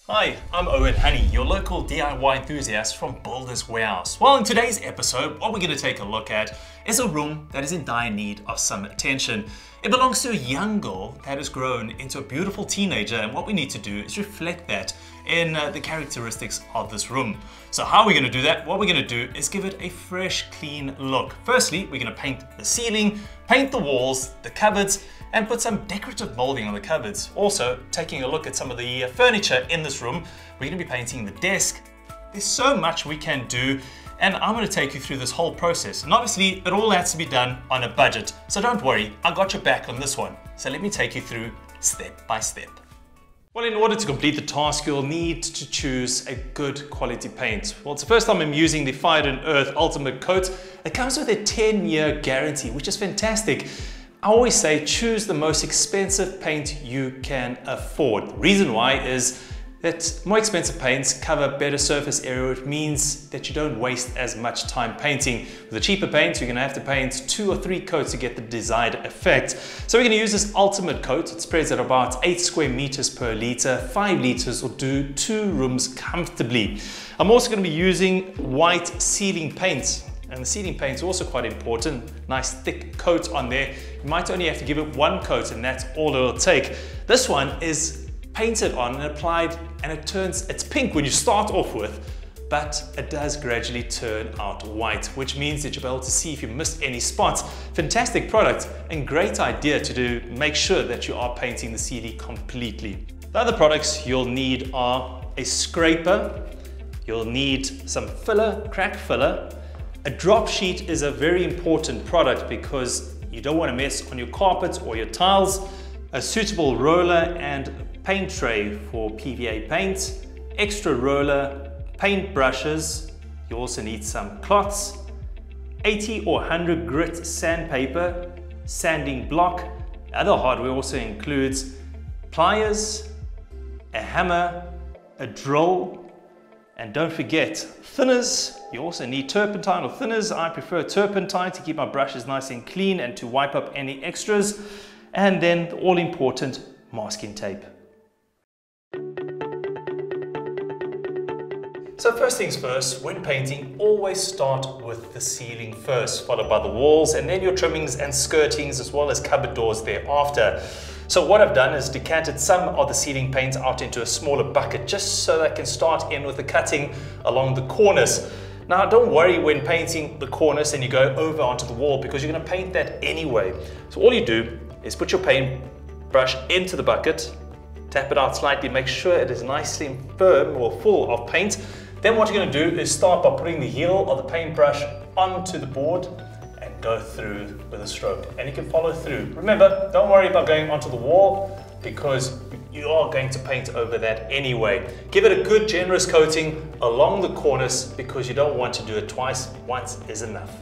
Hi, I'm Owen Honey, your local DIY enthusiast from Builder's Warehouse. Well, in today's episode, what we're going to take a look at is a room that is in dire need of some attention. It belongs to a young girl that has grown into a beautiful teenager, and what we need to do is reflect that in the characteristics of this room. So how are we going to do that? What we're going to do is give it a fresh, clean look. Firstly, we're going to paint the ceiling, paint the walls, the cupboards, and put some decorative molding on the cupboards. Also, taking a look at some of the furniture in this room, we're going to be painting the desk. There's so much we can do, and I'm going to take you through this whole process. And obviously, it all has to be done on a budget. So don't worry, I got your back on this one. So let me take you through step by step. Well, in order to complete the task, you'll need to choose a good quality paint. Well, it's the first time I'm using the Fire and Earth Ultimate Coat. It comes with a 10-year guarantee, which is fantastic. I always say choose the most expensive paint you can afford. The reason why is that more expensive paints cover better surface area, which means that you don't waste as much time painting. With a cheaper paint, you're going to have to paint 2 or 3 coats to get the desired effect. So we're going to use this Ultimate Coat. It spreads at about 8 square meters per liter. 5 liters will do 2 rooms comfortably. I'm also going to be using white ceiling paint. And the ceiling paint is also quite important. Nice thick coat on there. You might only have to give it 1 coat, and that's all it'll take. This one is painted on and applied, and it's pink when you start off with, but it does gradually turn out white, which means that you'll be able to see if you missed any spots. Fantastic product and great idea to make sure that you are painting the ceiling completely. The other products you'll need are a scraper. You'll need some filler, crack filler. A drop sheet is a very important product because you don't want to mess on your carpets or your tiles. A suitable roller and paint tray for PVA paint, extra roller, paint brushes. You also need some cloths, 80 or 100 grit sandpaper, sanding block. Other hardware also includes pliers, a hammer, a drill, and don't forget thinners. You also need turpentine or thinners. I prefer turpentine to keep my brushes nice and clean and to wipe up any extras. And then the all-important masking tape. So first things first, when painting, always start with the ceiling first, followed by the walls, and then your trimmings and skirtings, as well as cupboard doors thereafter. So what I've done is decanted some of the ceiling paint out into a smaller bucket, just so that I can start in with the cutting along the corners. Now don't worry when painting the cornice and you go over onto the wall, because you're going to paint that anyway. So all you do is put your paint brush into the bucket, tap it out slightly, make sure it is nicely and firm or full of paint. Then what you're going to do is start by putting the heel of the paintbrush onto the board and go through with a stroke, and you can follow through. Remember, don't worry about going onto the wall because you are going to paint over that anyway. Give it a good generous coating along the cornice because you don't want to do it twice. Once is enough.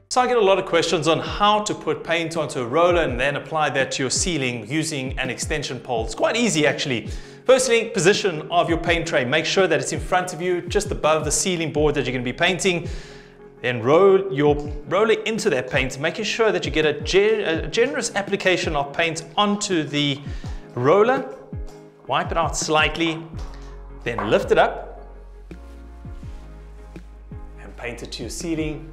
So I get a lot of questions on how to put paint onto a roller and then apply that to your ceiling using an extension pole. It's quite easy actually. Firstly, position of your paint tray. Make sure that it's in front of you, just above the ceiling board that you're going to be painting. Then roll your roller into that paint, making sure that you get a generous application of paint onto the roller. Wipe it out slightly, then lift it up and paint it to your ceiling.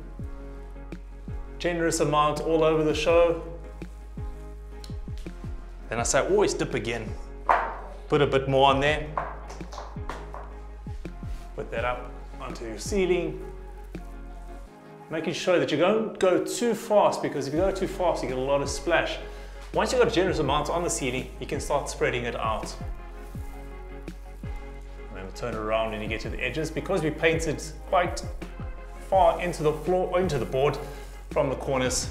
Generous amount all over the show. Then I say always dip again. Put a bit more on there. Put that up onto your ceiling. Making sure that you don't go too fast, because if you go too fast you get a lot of splash. Once you've got a generous amount on the ceiling, you can start spreading it out. Remember, turn it around when you get to the edges, because we painted quite far into the floor or into the board from the corners.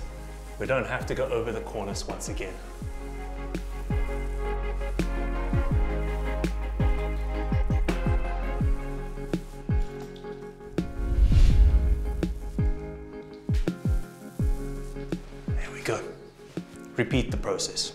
We don't have to go over the corners once again. There we go. Repeat the process.